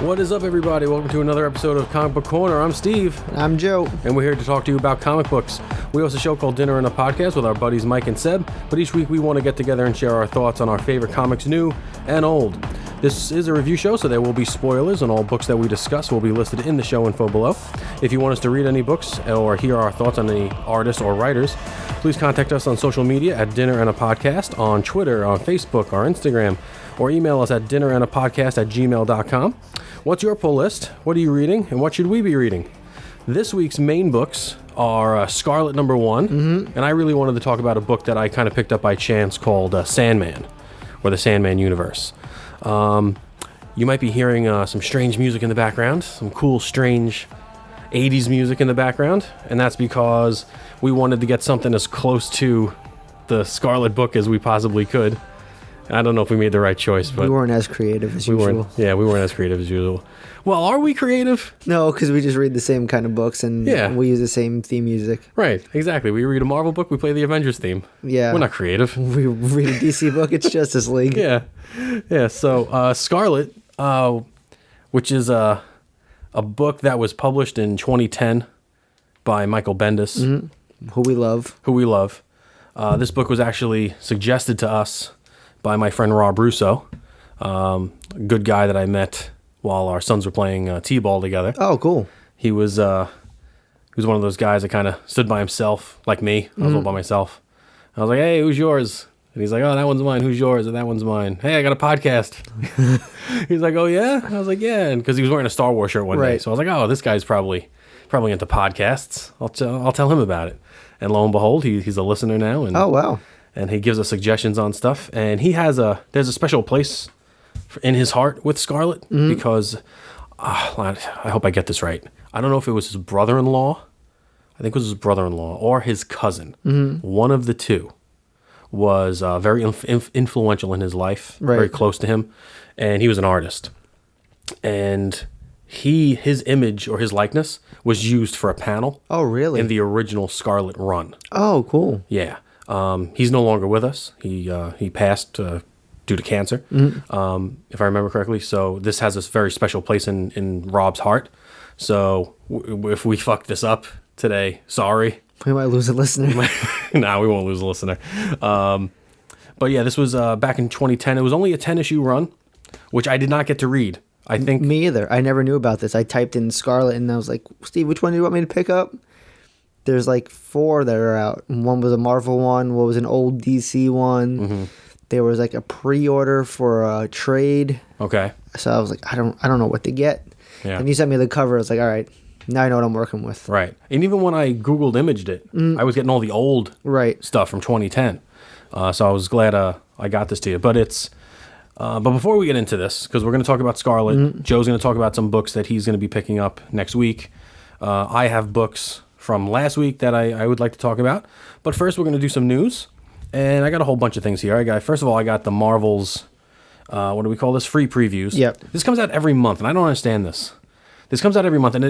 What is up, everybody? Welcome to another episode of Comic Book Corner. I'm Steve. I'm Joe. And we're here to talk to you about comic books. We host a show called Dinner and a Podcast with our buddies Mike and Seb, but each week we want to get together and share our thoughts on our favorite comics, new and old. This is a review show, so there will be spoilers, and all books that we discuss will be listed in the show info below. If you want us to read any books or hear our thoughts on any artists or writers, please contact us on social media at Dinner and a Podcast, on Twitter, on Facebook, or Instagram, or email us at dinnerandapodcast@gmail.com. What's your pull list? What are you reading? And what should we be reading? This week's main books are Scarlet #1, and I really wanted to talk about a book that I kind of picked up by chance called Sandman, or the Sandman Universe. You might be hearing some strange music in the background, some cool, strange 80s music in the background, and that's because we wanted to get something as close to the Scarlet book as we possibly could. I don't know if we made the right choice, but we weren't as creative as usual. We weren't as creative as usual. Well, are we creative? No, because we just read the same kind of books and we use the same theme music. Right, exactly. We read a Marvel book, we play the Avengers theme. Yeah. We're not creative. We read a DC book, it's Justice League. Yeah. So Scarlet, which is a book that was published in 2010 by Michael Bendis. Mm-hmm. Who we love. This book was actually suggested to us by my friend Rob Russo, a good guy that I met while our sons were playing t-ball together. Oh, cool. He was one of those guys that kind of stood by himself, like me. I was all by myself. I was like, hey, who's yours? And he's like, oh, that one's mine. Who's yours? And that one's mine. Hey, I got a podcast. He's like, oh, yeah? I was like, yeah. And because he was wearing a Star Wars shirt one day. So I was like, oh, this guy's probably into podcasts. I'll tell him about it. And lo and behold, he's a listener now. And, oh, wow. And he gives us suggestions on stuff. And there's a special place in his heart with Scarlet because, I hope I get this right. I don't know if it was his brother-in-law. I think it was his brother-in-law or his cousin. One of the two was very influential in his life, very close to him. And he was an artist. And his image or his likeness was used for a panel. Oh, really? In the original Scarlet run. Oh, cool. Yeah. He's no longer with us. He passed due to cancer, if I remember correctly. So this has this very special place in Rob's heart. So if we fuck this up today, sorry. We might lose a listener. Nah, we won't lose a listener. But yeah, this was back in 2010. It was only a 10-issue run, which I did not get to read. I think Me either. I never knew about this. I typed in Scarlet and I was like, Steve, which one do you want me to pick up? There's like 4 that are out. One was a Marvel one. One was an old DC one. There was like a pre-order for a trade. Okay. So I was like, I don't know what to get. Yeah. And you sent me the cover. I was like, all right, now I know what I'm working with. Right. And even when I Googled imaged it, I was getting all the old stuff from 2010. So I was glad I got this to you. But but before we get into this, because we're going to talk about Scarlet, Joe's going to talk about some books that he's going to be picking up next week. I have books from last week that I would like to talk about. But first, we're going to do some news. And I got a whole bunch of things here. First of all, I got the Marvel's, what do we call this? Free previews. Yep. This comes out every month, and I don't understand this. This comes out every month, and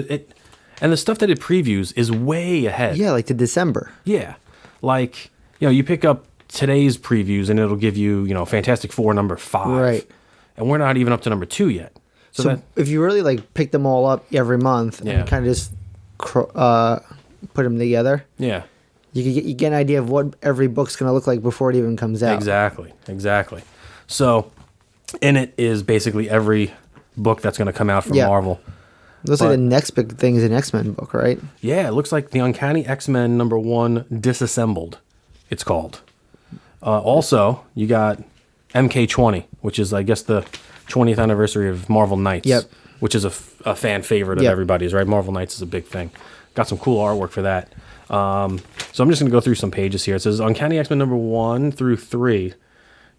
and the stuff that it previews is way ahead. Yeah, like to December. Yeah. Like, you pick up today's previews, and it'll give you, Fantastic Four number 5. Right. And we're not even up to number 2 yet. So if you really, pick them all up every month and kind of just put them together. Yeah. You get an idea of what every book's going to look like before it even comes out. Exactly. So, in it is basically every book that's going to come out from Marvel. Looks like the next big thing is an X-Men book, right? Yeah, it looks like the Uncanny X-Men #1 Disassembled, it's called. Also, you got MK20, which is, I guess, the 20th anniversary of Marvel Knights, which is a fan favorite of everybody's, right? Marvel Knights is a big thing. Got some cool artwork for that. So I'm just going to go through some pages here. It says Uncanny X-Men #1 through 3.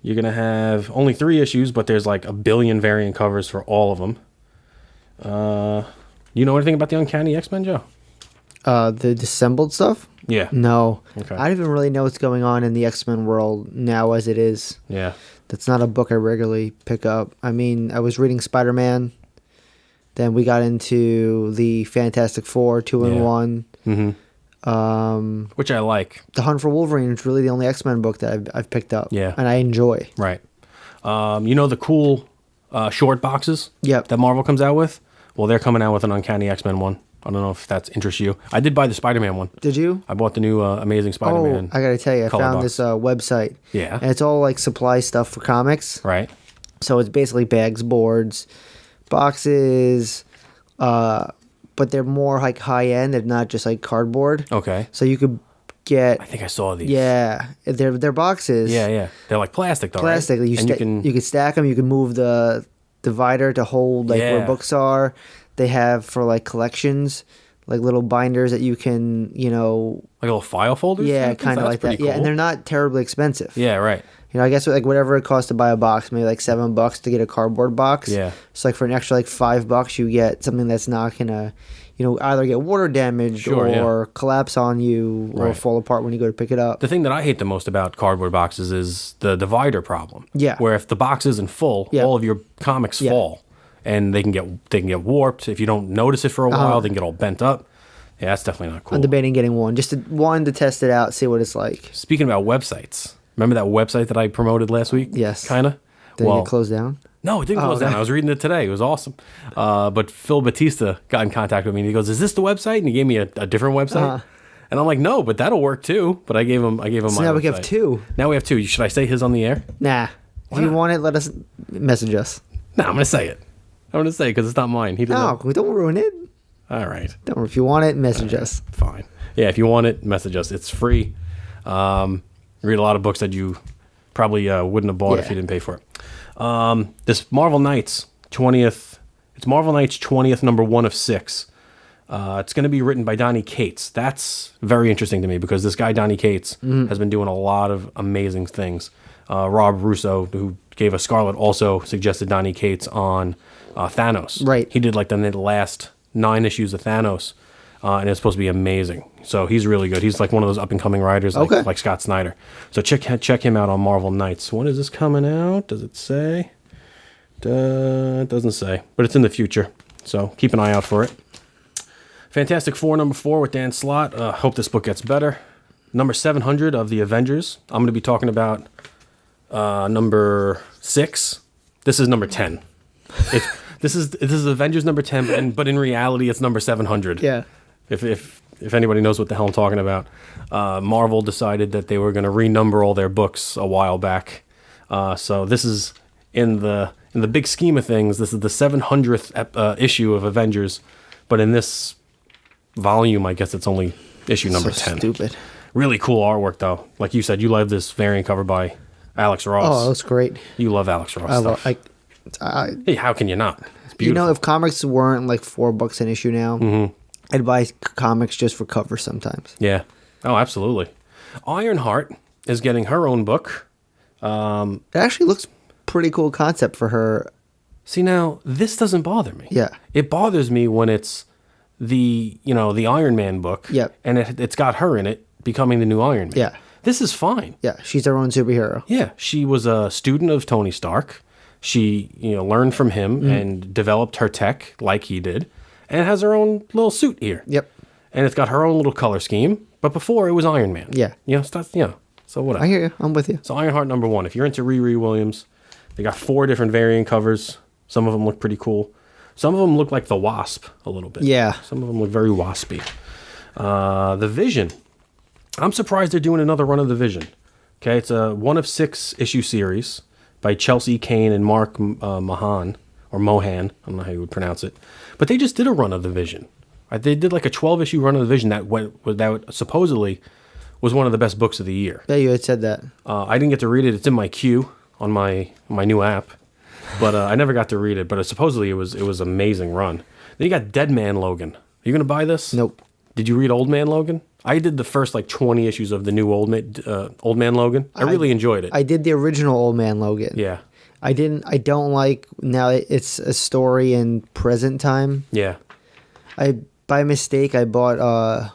You're going to have only 3 issues, but there's like a billion variant covers for all of them. You know anything about the Uncanny X-Men, Joe? The disassembled stuff? Yeah. No. Okay. I don't even really know what's going on in the X-Men world now as it is. Yeah. That's not a book I regularly pick up. I mean, I was reading Spider-Man. Then we got into the Fantastic Four 2-in-1. Which I like. The Hunt for Wolverine is really the only X-Men book that I've picked up. Yeah. And I enjoy. Right. The cool short boxes Yep. that Marvel comes out with. Well, they're coming out with an Uncanny X-Men one. I don't know if that interests you. I did buy the Spider-Man one. Did you? I bought the new Amazing Spider-Man. Oh, I gotta tell you, I color found box. this website. Yeah. And it's all like supply stuff for comics. Right. So it's basically bags, boards, boxes, but they're more like high end. They're not just like cardboard. Okay. So you could get. I think I saw these. Yeah, they're boxes. Yeah. They're like plastic, though. Plastic. Right? You And can stack them. You can move the divider to hold like Yeah. where books are. They have for like collections, like little binders that you can, like little file folders. yeah, kind of like that. Cool. Yeah, and they're not terribly expensive. Yeah. Right. I guess like whatever it costs to buy a box, maybe like $7 to get a cardboard box. Yeah. So like for an extra like $5, you get something that's not gonna, either get water damaged Sure, or collapse on you or Right. fall apart when you go to pick it up. The thing that I hate the most about cardboard boxes is the divider problem. Yeah. Where if the box isn't full, Yeah. all of your comics Yeah. fall, and they can get warped if you don't notice it for a while. They can get all bent up. Yeah, that's definitely not cool. I'm debating getting one, just to test it out, see what it's like. Speaking about websites, remember that website that I promoted last week? Yes. Kind of. Did it get closed down? No, it didn't close okay. down. I was reading it today. It was awesome. But Phil Batista got in contact with me and he goes, "Is this the website?" And he gave me a different website. And I'm like, "No, but that'll work too." But I gave him my now we website. have two. Now we have two. Should I say his on the air? Nah. If you not? want it, let us message us. No, I'm going to say it. I'm going to say it because it's not mine. He doesn't. No, don't ruin it. All right. Don't. If you want it, message us. Fine. Yeah, if you want it, message us. It's free. Read a lot of books that you probably wouldn't have bought if you didn't pay for it. This Marvel Knights 20th. It's Marvel Knights 20th, number 1 of 6. It's going to be written by Donny Cates. That's very interesting to me because this guy, Donny Cates, has been doing a lot of amazing things. Rob Russo, who gave us Scarlet, also suggested Donny Cates on Thanos. Right. He did like the last 9 issues of Thanos, and it's supposed to be amazing. So he's really good. He's like one of those up-and-coming writers like Scott Snyder. So check him out on Marvel Knights. When is this coming out? Does it say? It doesn't say, but it's in the future. So keep an eye out for it. Fantastic Four number 4 with Dan Slott. Hope this book gets better. Number 700 of the Avengers. I'm going to be talking about number 6. This is number 10. This is Avengers number 10, but in reality it's number 700. Yeah. If anybody knows what the hell I'm talking about, Marvel decided that they were going to renumber all their books a while back. So this is in the big scheme of things, this is the 700th issue of Avengers, but in this volume, I guess it's only issue number 10. Stupid. Really cool artwork, though. Like you said, you love this variant cover by Alex Ross. Oh, that's great. You love Alex Ross stuff. Hey, how can you not? It's beautiful. If comics weren't like $4 an issue now, I'd buy comics just for cover sometimes. Yeah. Oh, absolutely. Ironheart is getting her own book. It actually looks pretty cool concept for her. See, now, this doesn't bother me. Yeah. It bothers me when it's the Iron Man book. Yep. And it's got her in it becoming the new Iron Man. Yeah. This is fine. Yeah, she's her own superhero. Yeah. She was a student of Tony Stark. She, learned from him and developed her tech like he did, and has her own little suit here. Yep. And it's got her own little color scheme. But before, it was Iron Man. Yeah. So whatever. I hear you. I'm with you. So Ironheart number 1. If you're into Riri Williams, they got 4 different variant covers. Some of them look pretty cool. Some of them look like the Wasp a little bit. Yeah. Some of them look very waspy. The Vision. I'm surprised they're doing another run of the Vision. Okay, it's a 1 of 6 issue series by Chelsea Kane and Mark Mohan, or Mohan. I don't know how you would pronounce it. But they just did a run of the Vision. They did like a 12-issue run of the Vision that supposedly was one of the best books of the year. Yeah, you had said that. I didn't get to read it. It's in my queue on my new app, but I never got to read it. But supposedly it was amazing run. Then you got Dead Man Logan. Are you gonna buy this? Nope. Did you read Old Man Logan? I did the first 20 issues of the new Old Man Logan. I really enjoyed it. I did the original Old Man Logan. Yeah. I don't like now it's a story in present time. Yeah. By mistake I bought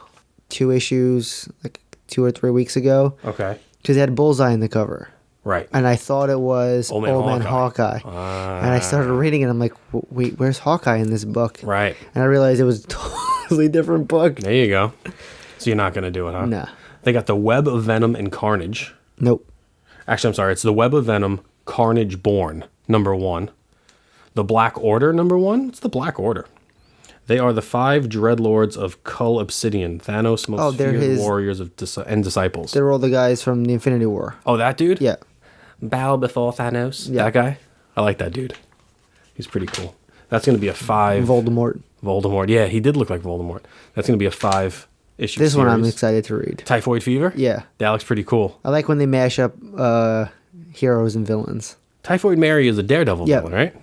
2 issues like 2 or 3 weeks ago. Okay. Because it had Bullseye in the cover. Right. And I thought it was Old Man Hawkeye. And I started reading it. I'm like, wait, where's Hawkeye in this book? Right. And I realized it was a totally different book. There you go. So you're not going to do it, huh? Nah. They got the Web of Venom and Carnage. Nope. Actually, I'm sorry. It's the Web of Venom, Carnage Born, number 1. The Black Order #1. It's the Black Order. They are the 5 dreadlords of Cull Obsidian, Thanos' most feared warriors and disciples. They're all the guys from the Infinity War. Oh, that dude? Yeah. Bow before Thanos. Yeah. That guy? I like that dude. He's pretty cool. That's going to be a 5. Voldemort. Yeah, he did look like Voldemort. That's going to be a 5-issue This series. one I'm excited to read. Typhoid Fever? Yeah. That looks pretty cool. I like when they mash up heroes and villains. Typhoid Mary is a Daredevil Yeah. villain, right?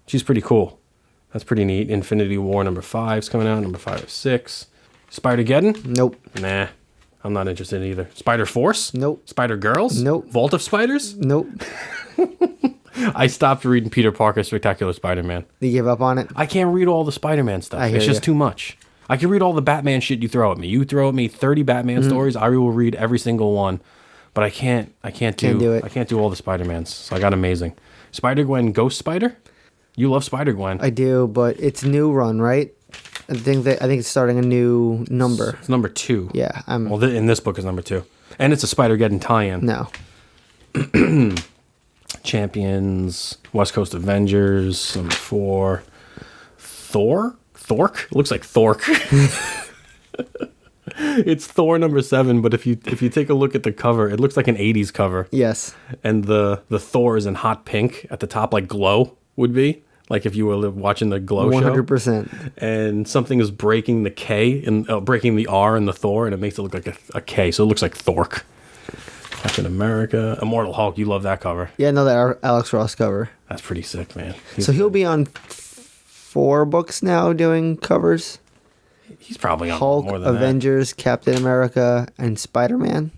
She's pretty cool. That's pretty neat. Infinity War #5 is coming out. #5 of 6. Spider-Geddon? Nope. Nah. I'm not interested either. Spider Force? Nope. Spider Girls? Nope. Vault of Spiders? Nope. I stopped reading Peter Parker's Spectacular Spider-Man. You give up on it? I can't read all the Spider-Man stuff. I hear It's just ya. too much. I can read all the Batman shit you throw at me. You throw at me 30 Batman stories, I will read every single one. But I can't do it. I can't do all the Spider-Mans. So I got Amazing. Spider-Gwen Ghost Spider? You love Spider-Gwen. I do, but it's new run, right? I think it's starting a new number. It's #2. Yeah, Well, in this book is #2. And it's a Spider-Geddon tie-in. no. Champions, West Coast Avengers, #4. Thork? It looks like Thork. It's Thor #7, but if you take a look at the cover, it looks like an 80s cover. Yes. And the Thor is in hot pink at the top, like Glow would be. Like if you were watching the Glow show. 100%. And something is breaking the K and breaking the R in the Thor, and it makes it look like a K. So it looks like Thork. Captain America, Immortal Hulk. You love that cover. Yeah, no, that Alex Ross cover. That's pretty sick, man. So he'll be on 4 books now doing covers. He's probably on Hulk, more than Avengers, Captain America, and Spider-Man.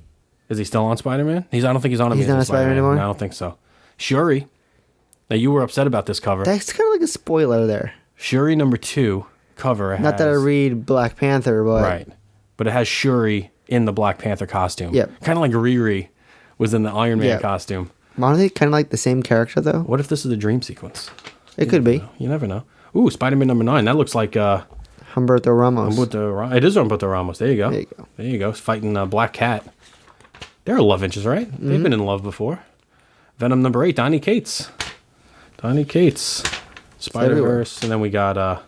that. Is he still on Spider-Man? I don't think he's on. He's not on Spider-Man anymore? No, I don't think so. Shuri. Now you were upset about this cover. That's kind of like a spoiler there. Shuri #2 cover. Not that I read Black Panther, but Right, but it has Shuri in the Black Panther costume. Yep. Kind of like Riri was in the Iron Man Yep. costume. aren't they kind of like the same character though? What if this is a dream sequence? It could be. You never know. Ooh, Spider-Man #9. That looks like Humberto Ramos. it is Humberto Ramos. There you go. There you go. There you go. Fighting Black Cat. They're love interest, right? They've been in love before. Venom #8. Donny Cates. Spider-Verse, and then we got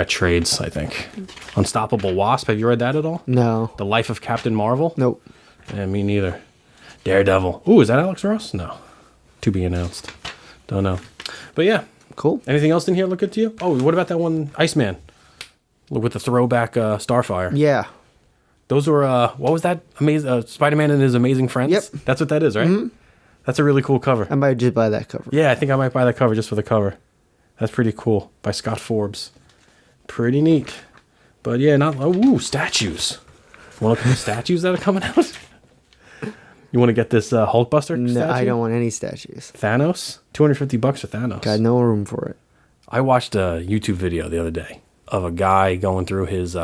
trades. I think. Unstoppable Wasp. Have you read that at all? No. The Life of Captain Marvel. Nope. Yeah, me neither. Daredevil. Ooh, is that Alex Ross? No. To be announced. Don't know. But yeah. Cool. Anything else in here look good to you? Oh, what about that one Iceman? With the throwback Starfire. Yeah. Those were, what was that? Spider-Man and His Amazing Friends? Yep. That's what that is, right? That's a really cool cover. I might just buy that cover. Yeah, I think I might buy that cover just for the cover. That's pretty cool. By Scott Forbes. Pretty neat. But yeah, statues. You want to look at the statues that are coming out? You want to get this Hulkbuster No, statue? I don't want any statues. Thanos? $250 for Thanos. Got no room for it. I watched a YouTube video the other day of a guy going through his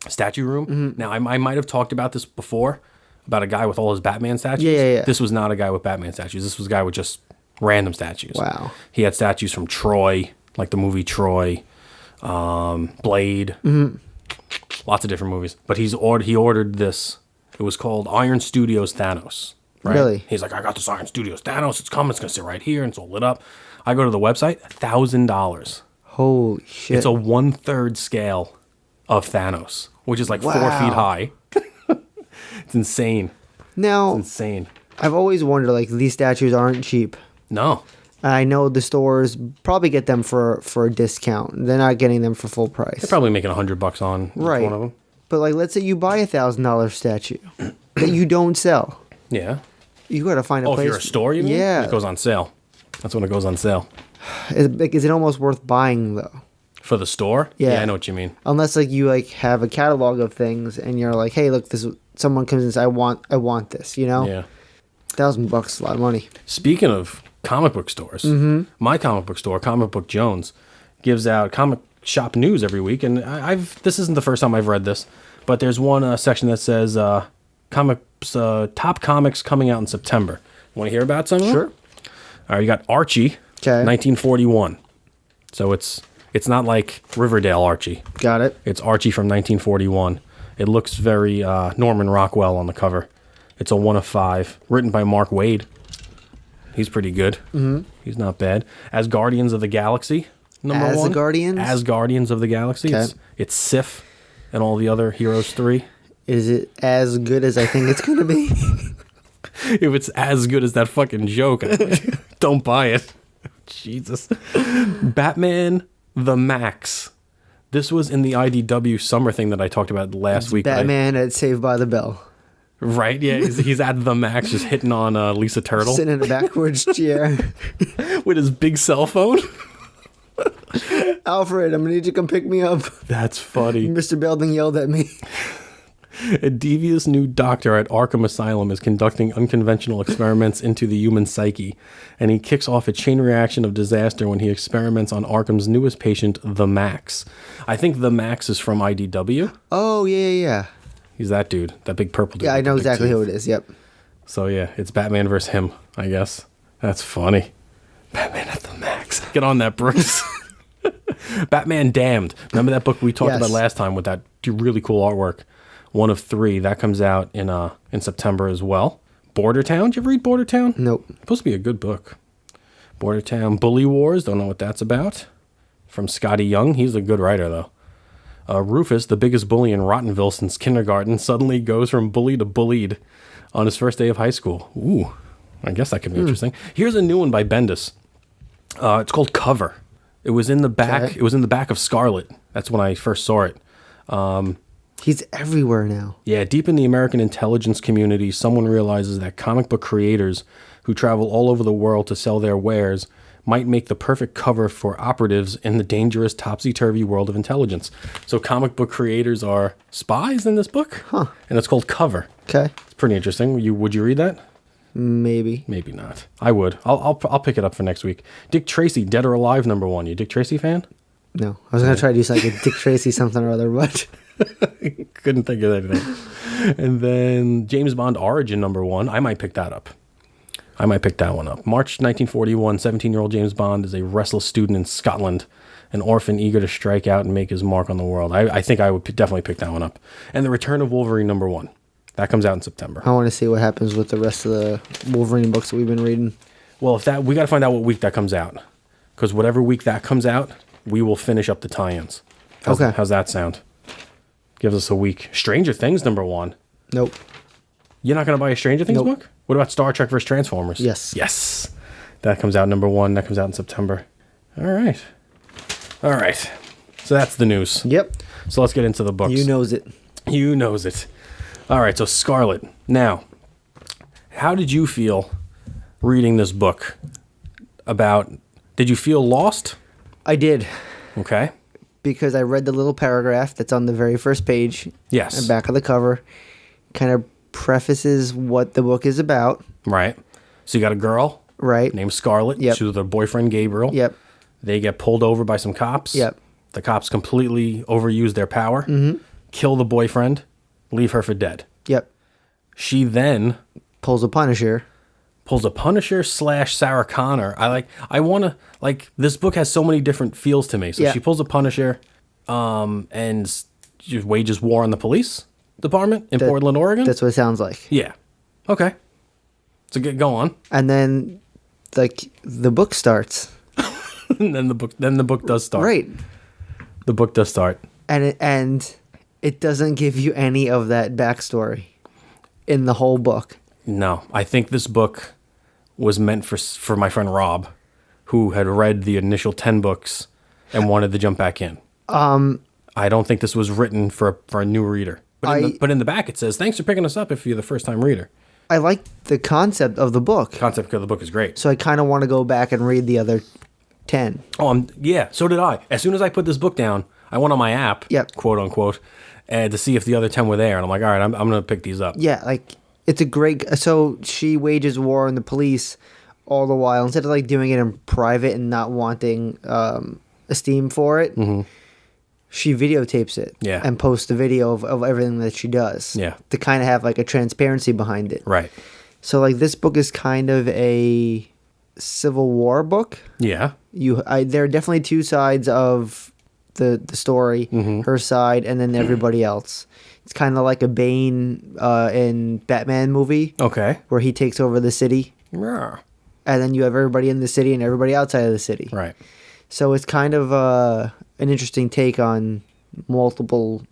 statue room. Now, I might have talked about this before, about a guy with all his Batman statues. Yeah. This was not a guy with Batman statues. This was a guy with just random statues. Wow. He had statues from Troy, like the movie Troy, Blade, lots of different movies. But he ordered this. It was called Iron Studios Thanos. Right? Really? He's like, I got this Iron Studios Thanos. It's coming. It's going to sit right here. And it's all lit up. I go to the website, $1,000. Holy shit. It's a 1/3 scale of Thanos, which is like 4 feet Wow. high. It's insane. Now, Insane. I've always wondered, like, these statues aren't cheap. No. I know the stores probably get them for a discount. They're not getting them for full price. They're probably making $100 on Right. each one of them. But, like, let's say you buy a $1,000 statue that you don't sell. Yeah. You got to find a Oh, if place. you're a store, you mean? Yeah. It goes on sale. That's when it goes on sale. Is it almost worth buying, though? For the store? Yeah. I know what you mean. Unless, like, you, like, have a catalog of things and you're like, hey, look, someone comes and says, I want this, you know? Yeah. $1,000 is a lot of money. Speaking of comic book stores, my comic book store, Comic Book Jones, gives out comic shop news every week. And this isn't the first time I've read this, but there's one section that says top comics coming out in September. Want to hear about some of them? Sure. All right, you got Archie, 1941. So it's not like Riverdale Archie. Got it. It's Archie from 1941. It looks very Norman Rockwell on the cover. It's a 1 of 5, written by Mark Waid. He's pretty good. Mm-hmm. He's not bad. As Guardians of the Galaxy, number As the one. Guardians? As Guardians of the Galaxy. Okay. It's Sif and all the other Heroes 3. Is it as good as I think it's going to be? If it's as good as that fucking joke, don't buy it. Jesus. Batman the Max. This was in the IDW summer thing that I talked about last week. Batman at Saved by the Bell. Right, yeah. He's at the Max just hitting on Lisa Turtle. Sitting in a backwards chair. With his big cell phone. Alfred, I'm going to need you to come pick me up. That's funny. Mr. Belding yelled at me. A devious new doctor at Arkham Asylum is conducting unconventional experiments into the human psyche, and he kicks off a chain reaction of disaster when he experiments on Arkham's newest patient, the Max. I think the Max is from IDW. Oh, yeah. He's that dude, that big purple dude. Yeah, I with know the big exactly teeth. who it is. Yep. So yeah, it's Batman versus him, I guess. That's funny. Batman at the Max. Get on that, Bruce. Batman Damned. Remember that book we talked about last time with that really cool artwork? One of 3. That comes out in September as well. Border Town. Did you ever read Border Town? Nope. Supposed to be a good book. Border Town. Bully Wars. Don't know what that's about. From Scotty Young. He's a good writer, though. Rufus, the biggest bully in Rottenville since kindergarten, suddenly goes from bully to bullied on his first day of high school. Ooh, I guess that could be interesting. Here's a new one by Bendis. It's called Cover. It was in the back. Okay. It was in the back of Scarlet. That's when I first saw it. He's everywhere now. Yeah, deep in the American intelligence community, someone realizes that comic book creators who travel all over the world to sell their wares might make the perfect cover for operatives in the dangerous topsy-turvy world of intelligence. So comic book creators are spies in this book? Huh. And it's called Cover. Okay. It's pretty interesting. Would you read that? Maybe. Maybe not. I would. I'll pick it up for next week. Dick Tracy, Dead or Alive, number 1. You a Dick Tracy fan? No. I was going to try to do like a Dick Tracy something or other, but... Couldn't think of anything. And then James Bond Origin, number 1. I might pick that up. I might pick that one up. March 1941, 17-year-old James Bond is a restless student in Scotland, an orphan eager to strike out and make his mark on the world. I think I would definitely pick that one up. And The Return of Wolverine, number 1. That comes out in September. I want to see what happens with the rest of the Wolverine books that we've been reading. Well, we got to find out what week that comes out. Because whatever week that comes out, we will finish up the tie-ins. Okay. How's that sound? Gives us a week. Stranger Things, number 1. Nope. You're not going to buy a Stranger Things Nope. book? What about Star Trek vs. Transformers? Yes. Yes. That comes out number 1. That comes out in September. All right. So that's the news. Yep. So let's get into the books. You knows it. You knows it. All right, so Scarlet. Now, how did you feel reading this book? Did you feel lost? I did. Okay. Because I read the little paragraph that's on the very first page. Yes. At the back of the cover. Kind of prefaces what the book is about. Right. So you got a girl. Right. Named Scarlet. Yep. She's with her boyfriend, Gabriel. Yep. They get pulled over by some cops. Yep. The cops completely overuse their power. Mm-hmm. Kill the boyfriend. Leave her for dead. Yep. She then Pulls a Punisher. pulls a Punisher / Sarah Connor. This book has so many different feels to me. So Yeah. she pulls a Punisher and just wages war on the police department in Portland, Oregon. That's what it sounds like. Yeah. Okay. So go on. And then, the book starts. And then the book does start. Right. The book does start. And it doesn't give you any of that backstory in the whole book. No, I think this book was meant for my friend Rob, who had read the initial 10 books and wanted to jump back in. I don't think this was written for a new reader. But in the back it says, "Thanks for picking us up if you're the first time reader." I like the concept of the book. Concept of the book is great. So I kind of want to go back and read the other 10. Yeah, so did I. As soon as I put this book down, I went on my app, Yep. quote unquote, to see if the other 10 were there. And I'm like, all right, I'm going to pick these up. Yeah, it's a great... So she wages war on the police all the while. Instead of doing it in private and not wanting esteem for it, she videotapes it. Yeah. And posts a video of everything that she does. Yeah. To kind of have a transparency behind it. Right. So this book is kind of a Civil War book. Yeah. There are definitely two sides of the story, her side and then everybody else. It's kind of like a Bane in Batman movie. Okay. Where he takes over the city. Yeah. and then you have everybody in the city and everybody outside of the city. Right. So it's kind of an interesting take on multiple.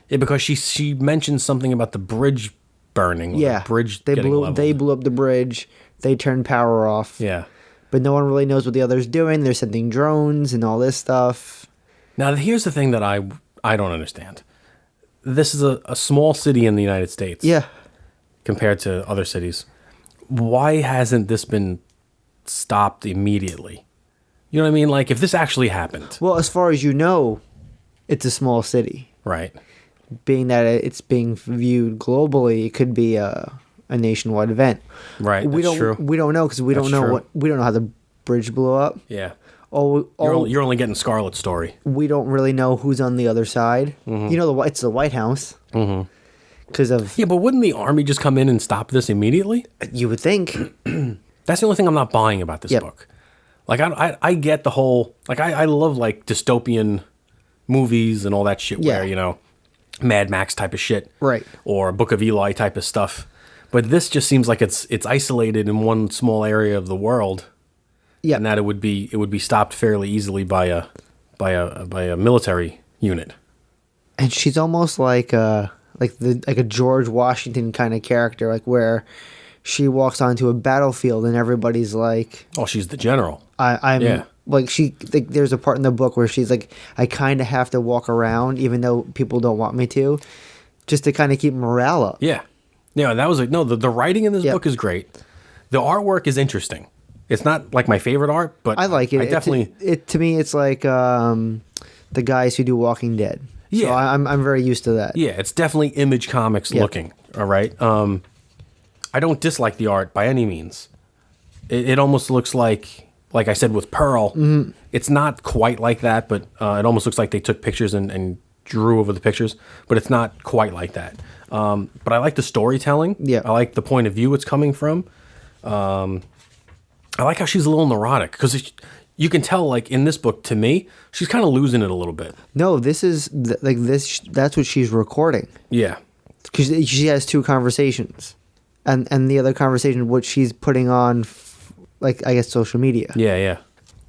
Yeah, because she mentioned something about the bridge burning. Or Yeah, the bridge they getting blew leveled. they blew up the bridge. They turned power off. Yeah. But no one really knows what the other's doing. They're sending drones and all this stuff. Now, here's the thing that I don't understand. This is a small city in the United States. Yeah. Compared to other cities. Why hasn't this been stopped immediately? You know what I mean? Like, if this actually happened. Well, as far as you know, it's a small city. Right. Being that it's being viewed globally, it could be a nationwide event. Right. That's true. We don't know because we don't know how the bridge blew up. Yeah. You're only getting Scarlet's story. We don't really know who's on the other side. Mm-hmm. You know, it's the White House. Mm-hmm. Because of Yeah, but wouldn't the army just come in and stop this immediately? you would think. That's the only thing I'm not buying about this Yep. book. Like, I get the whole, like, I love, like, dystopian movies and all that shit where, Yeah. Mad Max type of shit. Right. Or Book of Eli type of stuff. But this just seems like it's isolated in one small area of the world. Yeah. And that it would be stopped fairly easily by a military unit. And she's almost like a George Washington kind of character, like where she walks onto a battlefield and everybody's like, Oh, she's the general. I'm Yeah. like there's a part in the book where she's like, I kind of have to walk around even though people don't want me to, just to kind of keep morale up. Yeah. Yeah, that was the writing in this Yep. book is great. The artwork is interesting. It's not like my favorite art, but I like it. I definitely To me, it's like the guys who do Walking Dead. Yeah. So I'm very used to that. Yeah, it's definitely Image Comics Yep. looking. All right. I don't dislike the art by any means. It almost looks like I said with Pearl. Mm-hmm. It's not quite like that, but it almost looks like they took pictures and drew over the pictures. But it's not quite like that. But I like the storytelling. Yeah. I like the point of view it's coming from. I like how she's a little neurotic because you can tell, like in this book, to me, she's kind of losing it a little bit. No, this is like this. That's what she's recording. Yeah. Because she has two conversations, and the other conversation, what she's putting on, like I guess social media. Yeah, yeah.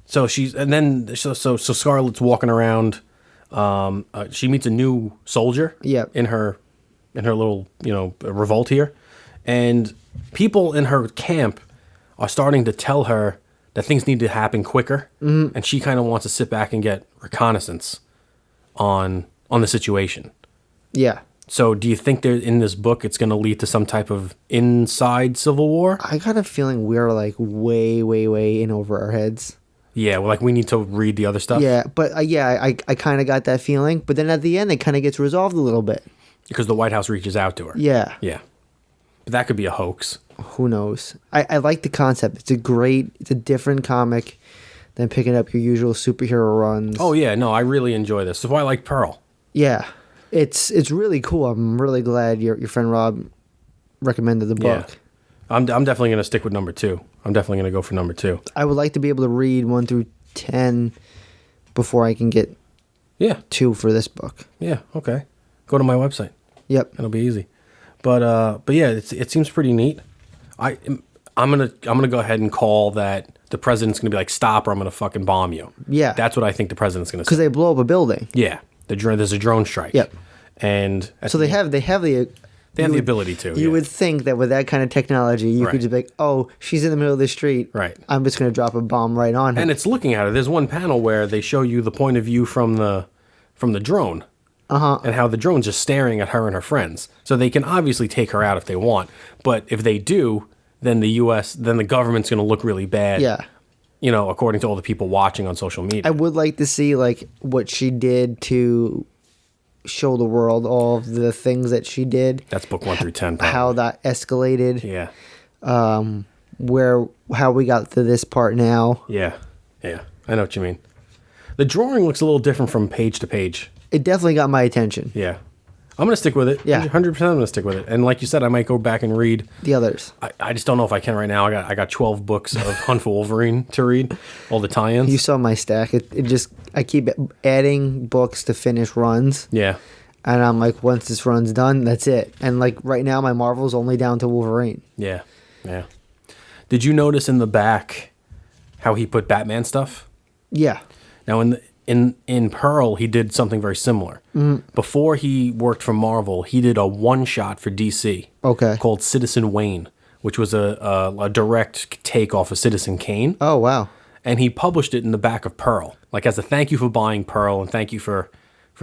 So so Scarlet's walking around. She meets a new soldier. Yep. In her little revolt here, and people in her camp are starting to tell her that things need to happen quicker, and she kind of wants to sit back and get reconnaissance on the situation. Yeah. So, do you think in this book it's going to lead to some type of inside civil war? I got a feeling we're like way, way, way in over our heads. Yeah, well, like we need to read the other stuff. Yeah, but I kind of got that feeling. But then at the end, it kind of gets resolved a little bit. Because the White House reaches out to her. Yeah. Yeah. But that could be a hoax. Who knows? I like the concept. It's a different comic than picking up your usual superhero runs. Oh, yeah. No, I really enjoy this. That's why I like Pearl. Yeah. It's really cool. I'm really glad your friend Rob recommended the book. Yeah. I'm definitely going to stick with number 2. I'm definitely going to go for number 2. I would like to be able to read 1 through 10 before I can get 2 for this book. Yeah. Okay. Go to my website. Yep. It'll be easy. But yeah, it seems pretty neat. I'm gonna go ahead and call that the president's gonna be like, stop, or I'm gonna fucking bomb you. Yeah. That's what I think the president's gonna say. Because they blow up a building. Yeah. There's a drone strike. Yep. And So they have the ability to. You would think that with that kind of technology, you could Right. just be like, oh, she's in the middle of the street. Right. I'm just going to drop a bomb right on her. And it's looking at her. There's one panel where they show you the point of view from the drone. Uh-huh. And how the drone's just staring at her and her friends. So they can obviously take her out if they want. But if they do, then the government's going to look really bad. Yeah. According to all the people watching on social media. I would like to see like what she did to show the world all of the things that she did. That's book 1 through 10. Probably. How that escalated. Yeah. How we got to this part now. Yeah. Yeah. I know what you mean. The drawing looks a little different from page to page. It definitely got my attention. Yeah. I'm going to stick with it. Yeah. 100% I'm going to stick with it. And like you said, I might go back and read. The others. I just don't know if I can right now. I got 12 books of Hunt for Wolverine to read. All the tie-ins. You saw my stack. I keep adding books to finish runs. Yeah. And I'm like, once this run's done, that's it. And like right now, my Marvel's only down to Wolverine. Yeah. Yeah. Did you notice in the back how he put Batman stuff? Yeah. Now in Pearl, he did something very similar. Before he worked for Marvel, he did a one-shot for DC. Okay. Called Citizen Wayne, which was a direct take off of Citizen Kane. Oh, wow. And he published it in the back of Pearl, like as a thank you for buying Pearl and thank you for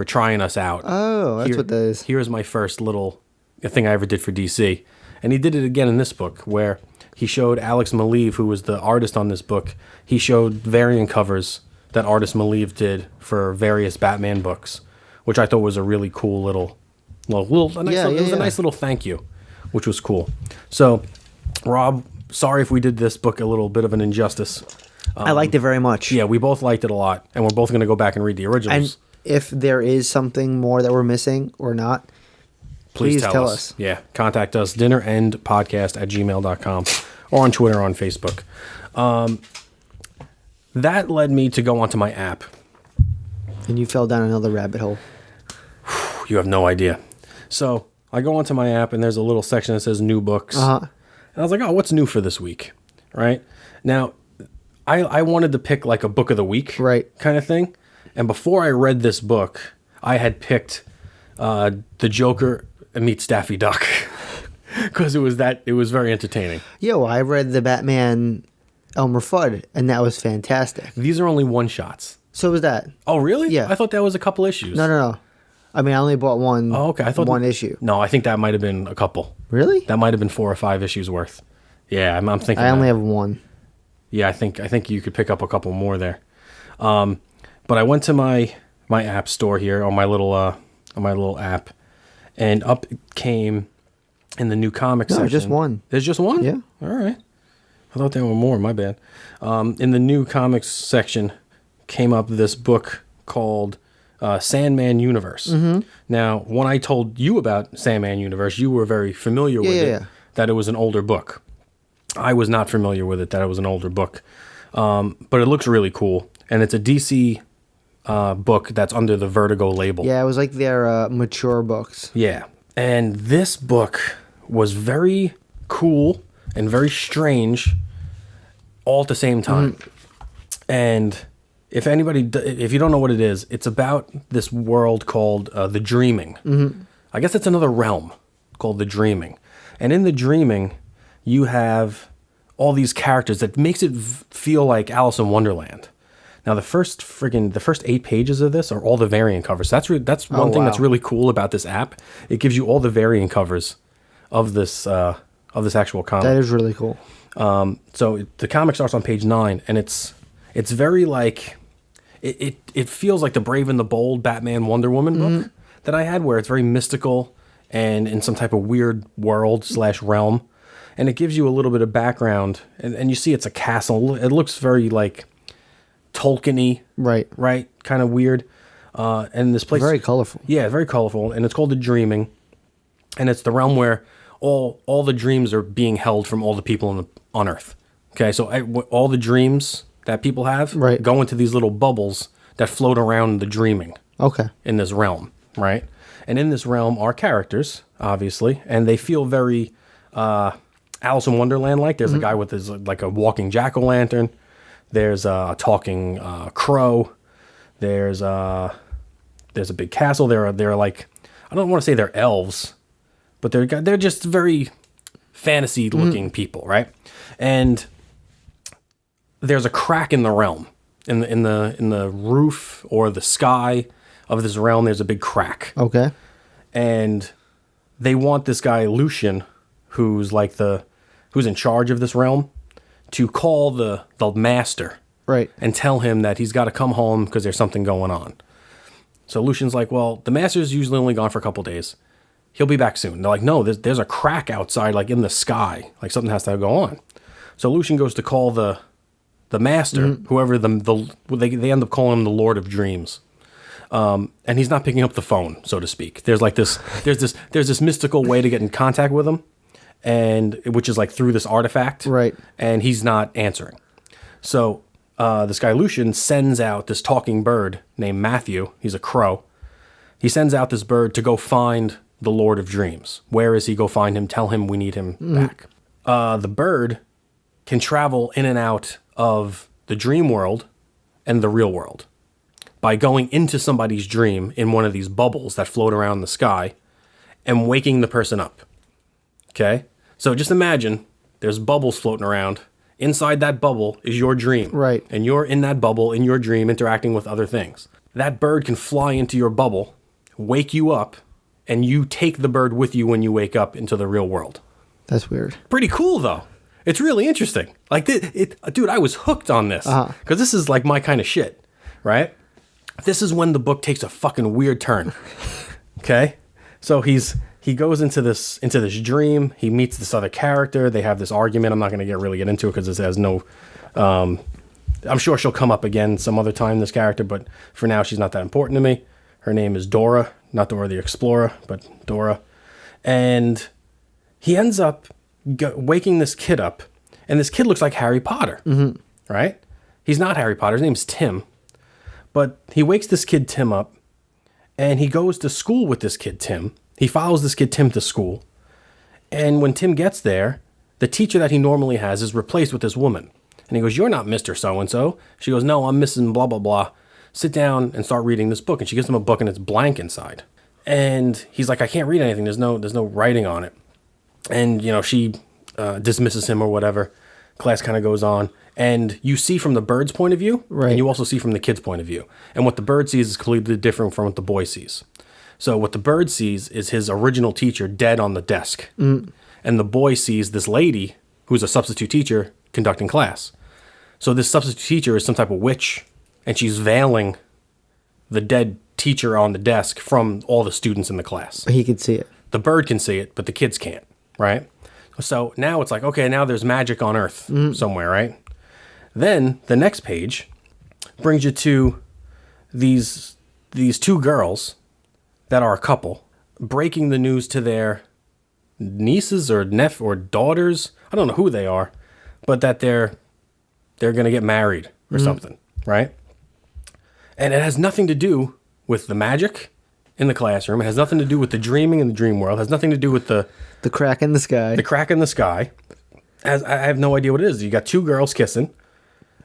trying us out. Oh, that's what that is. Here's my first little thing I ever did for DC. And he did it again in this book, where he showed Alex Maleev, who was the artist on this book, he showed variant covers that artist Maleev did for various Batman books, which I thought was a really cool little it was a nice little thank you, which was cool. So, Rob, sorry if we did this book a little bit of an injustice. I liked it very much. Yeah, we both liked it a lot, and we're both going to go back and read the originals. And if there is something more that we're missing or not, please tell us. Yeah, contact us, dinnerandpodcast@gmail.com, or on Twitter or on Facebook. That led me to go onto my app. And you fell down another rabbit hole. You have no idea. So I go onto my app, and there's a little section that says new books. And I was like, oh, what's new for this week? Right? Now, I wanted to pick like a book of the week kind of thing. And before I read this book, I had picked The Joker Meets Daffy Duck. Because it was very entertaining. Yo, I read the Batman Elmer Fudd, and that was fantastic. These are only one-shots. So was that. Oh, really? Yeah. I thought that was a couple issues. No. I mean, I only bought one. Oh, okay. I thought one issue. No, I think that might have been a couple. Really? That might have been 4 or 5 issues worth. Yeah, I'm thinking. I only have one. Yeah, I think you could pick up a couple more there. But I went to my app store here on my little app, and up came in the new comics section. Just one. There's just one? Yeah. All right. I thought there were more. My bad. In the new comics section came up this book called Sandman Universe. Now, when I told you about Sandman Universe, you were very familiar with it, that it was an older book. I was not familiar with it, that it was an older book. But it looks really cool. And it's a DC book that's under the Vertigo label. Yeah, it was like their mature books. Yeah. And this book was very cool and very strange all at the same time. And if you don't know what it is, it's about this world called the Dreaming. I guess it's another realm called the Dreaming. And in the Dreaming, you have all these characters that makes it feel like Alice in Wonderland. Now, the first 8 pages of this are all the variant covers. That's one thing that's really cool about this app. It gives you all the variant covers of this actual comic. That is really cool. So the comic starts on page 9, and it's very like it feels like the Brave and the Bold Batman Wonder Woman book that I had, where it's very mystical and in some type of weird world / realm, and it gives you a little bit of background, and you see it's a castle. It looks very like Tolkien-y, right, kind of weird. And this place very colorful. Yeah, very colorful, and it's called the Dreaming, and it's the realm where all the dreams are being held from all the people on Earth. Okay, so all the dreams that people have go into these little bubbles that float around the dreaming. Okay. In this realm, right? And in this realm are characters, obviously, and they feel very Alice in Wonderland like. There's a guy with his like a walking jack-o'-lantern. There's a talking crow. There's a big castle. They're like, I don't want to say they're elves, but they're just very fantasy-looking people, right? And there's a crack in the realm, in the roof or the sky of this realm. There's a big crack. Okay. And they want this guy Lucian, who's in charge of this realm, to call the master, right, and tell him that he's got to come home because there's something going on. So Lucian's like, well, the master's usually only gone for a couple days. He'll be back soon. They're like, no, there's a crack outside, like in the sky, like something has to go on. So Lucian goes to call the master, whoever they end up calling him the Lord of Dreams. And he's not picking up the phone, so to speak. There's this mystical way to get in contact with him, and which is like through this artifact, right? And he's not answering. So this guy Lucian sends out this talking bird named Matthew. He's a crow. He sends out this bird to go find the Lord of Dreams. Where is he? Go find him. Tell him we need him back. The bird can travel in and out of the dream world and the real world by going into somebody's dream in one of these bubbles that float around the sky and waking the person up. Okay? So just imagine there's bubbles floating around. Inside that bubble is your dream. Right. And you're in that bubble, in your dream, interacting with other things. That bird can fly into your bubble, wake you up, and you take the bird with you when you wake up into the real world. That's weird. Pretty cool, though. It's really interesting. Like, dude, I was hooked on this. Because this is like my kind of shit, right? This is when the book takes a fucking weird turn. Okay? So he goes into this dream. He meets this other character. They have this argument. I'm not going to really get into it because it has no... I'm sure she'll come up again some other time, this character, but for now she's not that important to me. Her name is Dora. Not Dora the Explorer, but Dora. And he ends up waking this kid up, and this kid looks like Harry Potter, right? He's not Harry Potter. His name's Tim. But he wakes this kid Tim up, and he goes to school with this kid Tim. He follows this kid Tim to school. And when Tim gets there, the teacher that he normally has is replaced with this woman. And he goes, "You're not Mr. So-and-so." She goes, "No, I'm Mrs. blah, blah, blah. Sit down and start reading this book." And she gives him a book, and it's blank inside. And he's like, "I can't read anything. There's no writing on it." And, she dismisses him or whatever. Class kind of goes on. And you see from the bird's point of view, right, and you also see from the kid's point of view. And what the bird sees is completely different from what the boy sees. So what the bird sees is his original teacher dead on the desk. And the boy sees this lady, who's a substitute teacher, conducting class. So this substitute teacher is some type of witch, and she's veiling the dead teacher on the desk from all the students in the class. He could see it. The bird can see it, but the kids can't, right? So now it's like, okay, now there's magic on Earth somewhere, right? Then the next page brings you to these two girls that are a couple breaking the news to their nieces or or daughters. I don't know who they are, but that they're going to get married or something, right? And it has nothing to do with the magic in the classroom. It has nothing to do with the dreaming in the dream world. It has nothing to do with the crack in the sky. The crack in the sky. As I have no idea what it is. You got two girls kissing,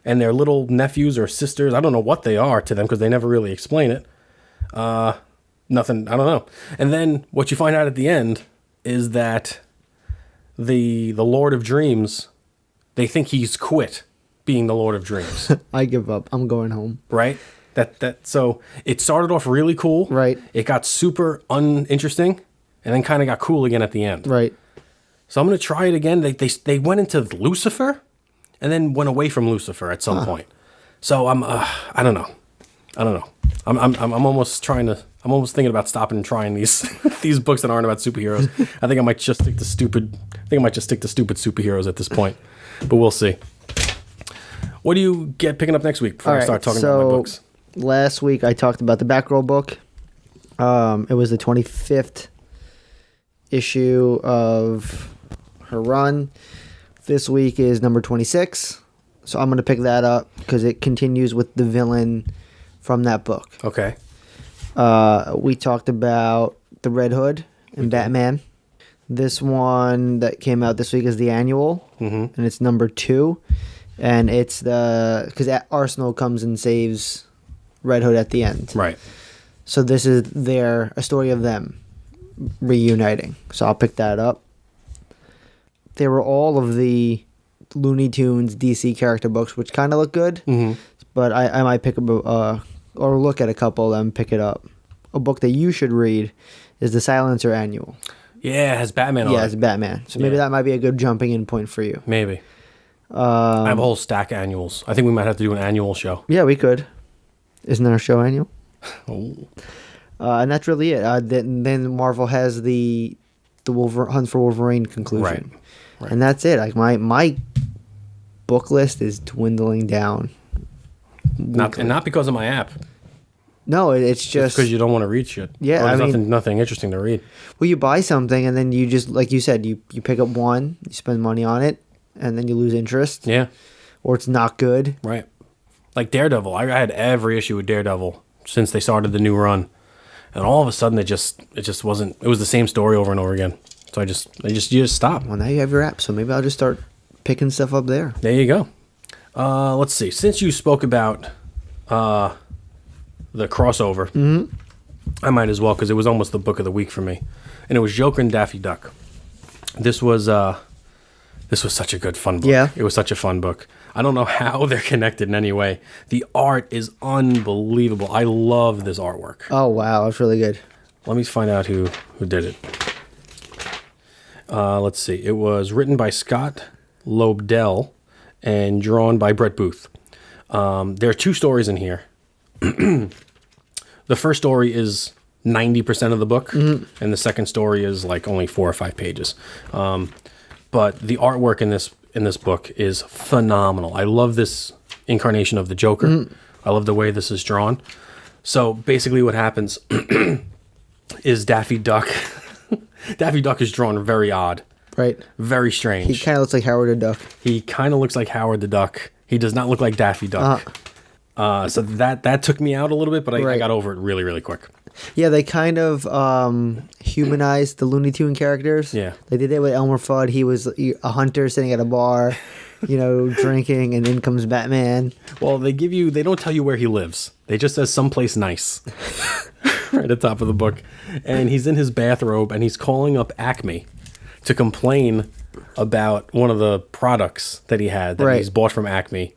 and their little nephews or sisters. I don't know what they are to them because they never really explain it. Nothing. I don't know. And then what you find out at the end is that the Lord of Dreams, they think he's quit being the Lord of Dreams. I give up. I'm going home. Right? So it started off really cool. Right. It got super uninteresting, and then kind of got cool again at the end. Right. So I'm going to try it again. They went into Lucifer, and then went away from Lucifer at some point. So I don't know. I'm almost thinking about stopping and trying these these books that aren't about superheroes. I think I might just stick to stupid superheroes at this point. But we'll see. What do you get picking up next week before I start talking about my books? Last week I talked about the Batgirl book. It was the 25th issue of her run. This week is number 26. So I'm going to pick that up because it continues with the villain from that book. Okay. We talked about the Red Hood and Batman. This one that came out this week is the annual, and it's number 2. And it's because Arsenal comes and saves Red Hood at the end. Right. So this is a story of them reuniting. So I'll pick that up. They were all of the Looney Tunes DC character books, which kind of look good. But I might pick up or look at a couple of them, pick it up. A book that you should read is the Silencer Annual. Yeah, it has Batman on it. Yeah, it's Batman. So maybe that might be a good jumping in point for you. Maybe. I have a whole stack of annuals. I think we might have to do an annual show. Yeah, we could. Isn't there a show annual? Oh. And that's really it. Then Marvel has the Hunt for Wolverine conclusion. Right. And that's it. Like my book list is dwindling down. Not because of my app. No, it's just because you don't want to read shit. Yeah, or there's nothing interesting to read. Well, you buy something and then you just, like you said, you pick up one, you spend money on it, and then you lose interest. Yeah. Or it's not good. Right. Like Daredevil. I had every issue with Daredevil since they started the new run. And all of a sudden it just wasn't, it was the same story over and over again. So you just stop. Well, now you have your app, so maybe I'll just start picking stuff up there. There you go. Let's see. Since you spoke about the crossover, I might as well, because it was almost the book of the week for me, and it was Joker and Daffy Duck. This was such a good fun book. Yeah. It was such a fun book. I don't know how they're connected in any way. The art is unbelievable. I love this artwork. Oh, wow. That's really good. Let me find out who did it. Let's see. It was written by Scott Lobdell and drawn by Brett Booth. There are 2 stories in here. The first story is 90% of the book, and the second story is like only 4 or 5 pages. But the artwork in this book is phenomenal. I love this incarnation of the Joker. I love the way this is drawn. So basically what happens is Daffy Duck. Daffy Duck is drawn very odd. Right. Very strange. He kind of looks like Howard the Duck. He kind of looks like Howard the Duck. He does not look like Daffy Duck. So that took me out a little bit, but I got over it really, really quick. Yeah, they kind of humanized the Looney Tune characters. Yeah. They did it with Elmer Fudd. He was a hunter sitting at a bar, drinking, and in comes Batman. Well, they don't tell you where he lives. They just says someplace nice. Right at the top of the book. And he's in his bathrobe, and he's calling up Acme to complain about one of the products that he had that he's bought from Acme.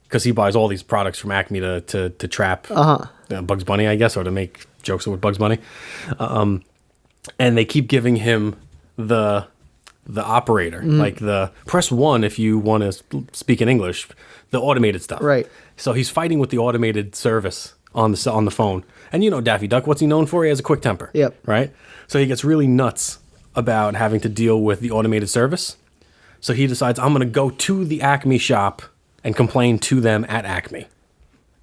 Because he buys all these products from Acme to trap Bugs Bunny, I guess, or to make jokes with Bugs Bunny. And they keep giving him the operator, like the press 1 if you want to speak in English, the automated stuff. Right. So he's fighting with the automated service on the phone. And Daffy Duck, what's he known for? He has a quick temper. Yep. Right? So he gets really nuts about having to deal with the automated service. So he decides, I'm going to go to the Acme shop and complain to them at Acme.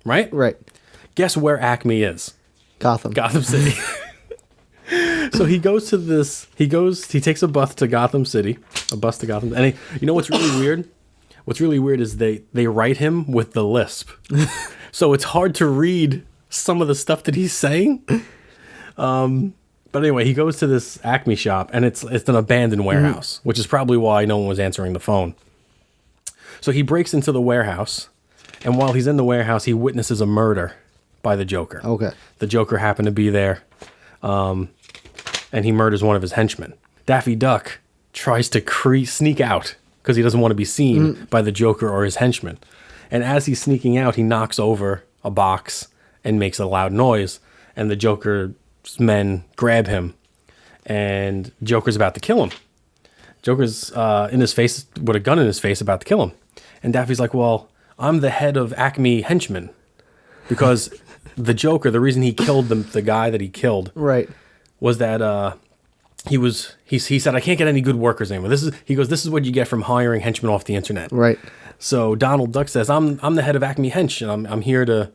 Right? Right. Guess where Acme is? Gotham City. So he goes to he takes a bus to Gotham City. And you know what's really weird? What's really weird is they write him with the lisp. So it's hard to read some of the stuff that he's saying. But anyway, he goes to this Acme shop, and it's an abandoned warehouse, which is probably why no one was answering the phone. So he breaks into the warehouse, and while he's in the warehouse, he witnesses a murder by the Joker. Okay. The Joker happened to be there, and he murders one of his henchmen. Daffy Duck tries to sneak out because he doesn't want to be seen by the Joker or his henchmen. And as he's sneaking out, he knocks over a box and makes a loud noise, and the Joker's men grab him, and Joker's about to kill him. Joker's in his face with a gun in his face about to kill him. And Daffy's like, well, I'm the head of Acme henchmen. Because the Joker, the reason he killed the guy that he killed was that he said, I can't get any good workers anymore. This is what you get from hiring henchmen off the internet. Right. So Donald Duck says, I'm the head of Acme Hench, and I'm here to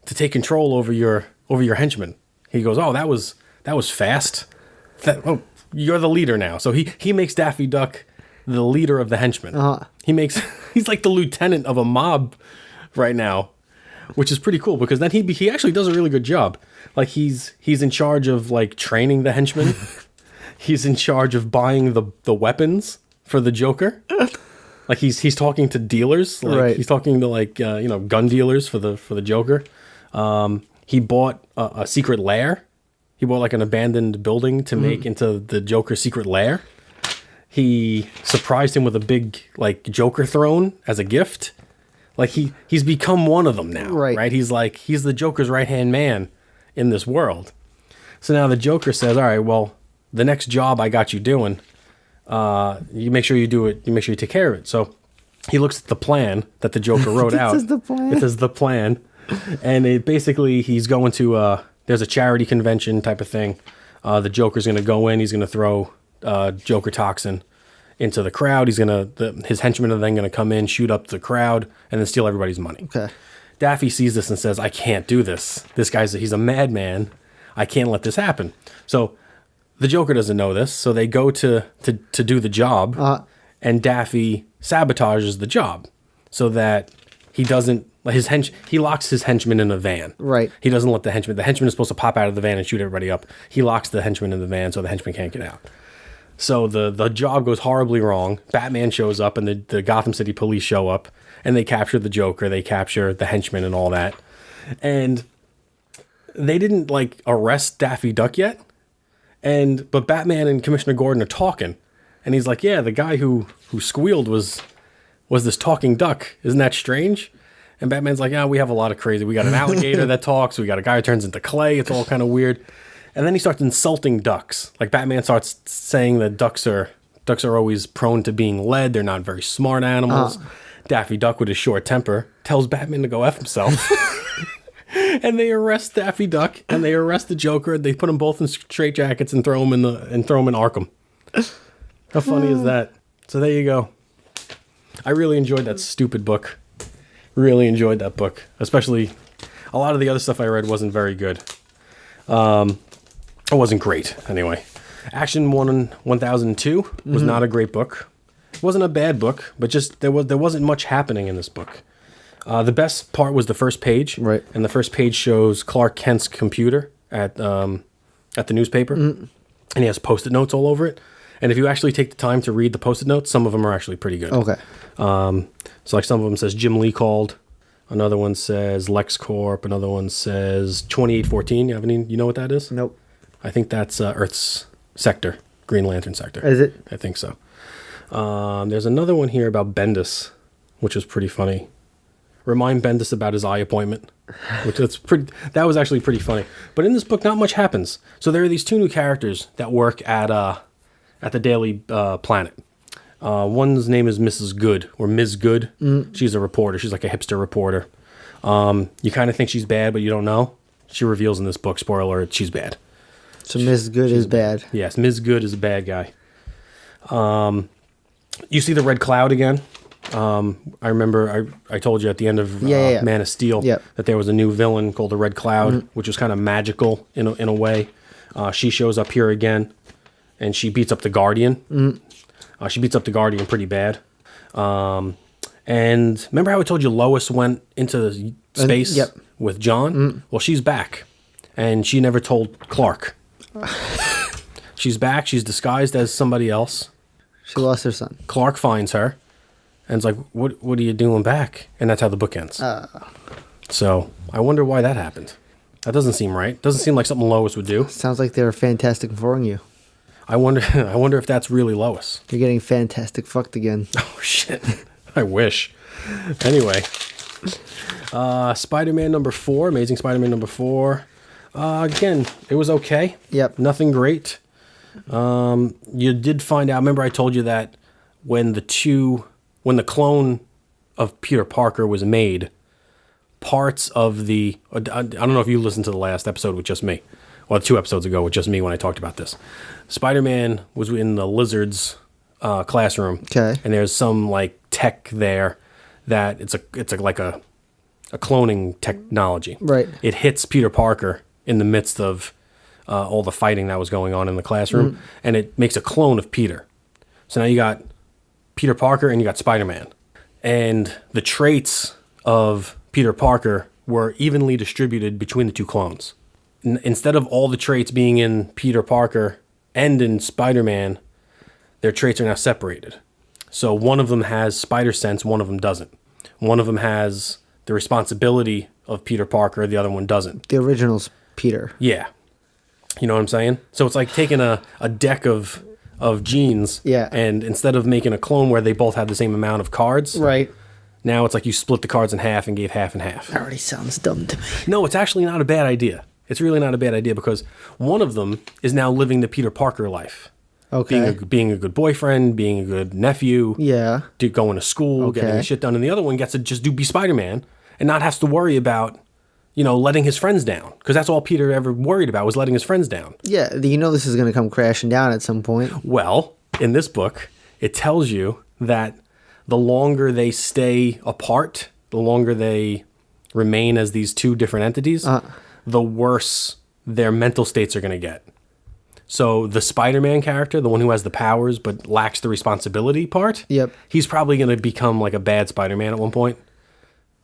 take control over your henchmen. He goes, oh, that was fast. You're the leader now. So he makes Daffy Duck the leader of the henchmen. He's like the lieutenant of a mob right now, which is pretty cool because then he actually does a really good job. Like he's in charge of like training the henchmen. He's in charge of buying the weapons for the Joker. Like he's talking to dealers. Like he's talking to like gun dealers for the Joker. He bought a secret lair. He bought like an abandoned building to make into the Joker's secret lair. He surprised him with a big like Joker throne as a gift. Like he's become one of them now, right? He's the Joker's right-hand man in this world. So now the Joker says, all right, well, the next job I got you doing, you make sure you do it. You make sure you take care of it. So he looks at the plan that the Joker wrote out. This is the plan. It is the plan. And it basically, he's going to, there's a charity convention type of thing. The Joker's going to go in. He's going to throw Joker toxin into the crowd. His henchmen are then going to come in, shoot up the crowd, and then steal everybody's money. Okay. Daffy sees this and says, I can't do this. He's a madman. I can't let this happen. So the Joker doesn't know this. So they go to do the job, and Daffy sabotages the job so that he doesn't. He locks his henchmen in a van. Right. He doesn't let the henchman is supposed to pop out of the van and shoot everybody up. He locks the henchman in the van so the henchman can't get out. So the job goes horribly wrong. Batman shows up, and the Gotham City police show up, and they capture the Joker. They capture the henchman and all that. And they didn't like arrest Daffy Duck yet. But Batman and Commissioner Gordon are talking, and he's like, "Yeah, the guy who squealed was this talking duck. Isn't that strange?" And Batman's like, "Yeah, we have a lot of crazy. We got an alligator that talks. We got a guy who turns into clay. It's all kind of weird." And then he starts insulting ducks. Like Batman starts saying that ducks are always prone to being led. They're not very smart animals. Daffy Duck, with his short temper, tells Batman to go F himself. And they arrest Daffy Duck, and they arrest the Joker. They put them both in straitjackets and throw them in Arkham. How funny is that? So there you go. I really enjoyed that stupid book. Really enjoyed that book. Especially, a lot of the other stuff I read wasn't very good. It wasn't great, anyway. Action 1002 was not a great book. It wasn't a bad book, but just there wasn't much happening in this book. The best part was the first page, right? And the first page shows Clark Kent's computer at the newspaper, and he has Post-it notes all over it. And if you actually take the time to read the Post-it notes, some of them are actually pretty good. Okay. So like some of them says Jim Lee called, another one says LexCorp, another one says 2814. You know what that is? Nope. I think that's Earth's sector, Green Lantern sector. Is it? I think so. There's another one here about Bendis, which is pretty funny. Remind Bendis about his eye appointment, that was actually pretty funny. But in this book, not much happens. So there are these two new characters that work at the Daily Planet. One's name is Mrs. Good, or Ms. Good. She's a reporter. She's like a hipster reporter. You kind of think she's bad, but you don't know. She reveals in this book, spoiler alert, she's bad. So Ms. Good is bad. Yes, Ms. Good is a bad guy. You see the Red Cloud again. I remember I told you at the end of Man of Steel that there was a new villain called the Red Cloud, which was kind of magical in a way. She shows up here again, and she beats up the Guardian. She beats up the Guardian pretty bad. And remember how I told you Lois went into space with John? Well, she's back, and she never told Clark. She's back. She's disguised as somebody else. She lost her son. Clark finds her, and it's like, "What are you doing back?" And that's how the book ends. So I wonder why that happened. That doesn't seem right. Doesn't seem like something Lois would do. Sounds like they were Fantastic Fouring you. I wonder if that's really Lois. You're getting fantastic fucked again. Oh shit! I wish. Anyway, Spider-Man number 4, Amazing Spider-Man number 4. Again, it was okay. Yep. Nothing great. You did find out. Remember, I told you that when the clone of Peter Parker was made, parts of the I don't know if you listened to the last episode with just me, or 2 episodes ago with just me when I talked about this. Spider-Man was in the Lizard's classroom. Okay. And there's some like tech there that it's like a cloning technology. Right. It hits Peter Parker in the midst of all the fighting that was going on in the classroom, and it makes a clone of Peter. So now you got Peter Parker and you got Spider-Man. And the traits of Peter Parker were evenly distributed between the 2 clones. Instead of all the traits being in Peter Parker and in Spider-Man, their traits are now separated. So one of them has spider sense, one of them doesn't. One of them has the responsibility of Peter Parker, the other one doesn't. The original's Peter. Yeah. You know what I'm saying? So it's like taking a deck of genes, and instead of making a clone where they both have the same amount of cards, right? Now it's like you split the cards in half and gave half and half. That already sounds dumb to me. No, it's actually not a bad idea. It's really not a bad idea because one of them is now living the Peter Parker life. Okay. Being a good boyfriend, being a good nephew. Yeah. Going to school, getting his shit done. And the other one gets to just be Spider-Man and not has to worry about, letting his friends down. Because that's all Peter ever worried about was letting his friends down. Yeah, this is going to come crashing down at some point. Well, in this book, it tells you that the longer they stay apart, the longer they remain as these 2 different entities, the worse their mental states are going to get. So the Spider-Man character, the one who has the powers but lacks the responsibility part, he's probably going to become like a bad Spider-Man at one point,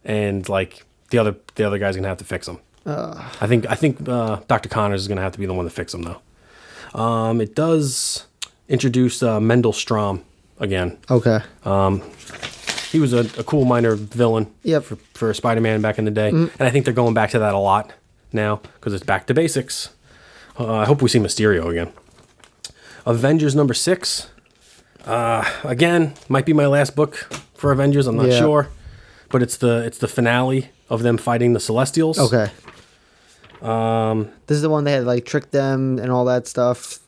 and like the other guy's going to have to fix him. I think Dr. Connors is going to have to be the one to fix him though. It does introduce Mendel Strom again. Okay. He was a cool minor villain Yep. for Spider-Man back in the day. And I think they're going back to that a lot now because it's back to basics. I hope we see Mysterio again. Avengers number 6. Again, might be my last book for Avengers. I'm not sure. But it's the finale of them fighting the Celestials. Okay. This is the one they had like tricked them and all that stuff.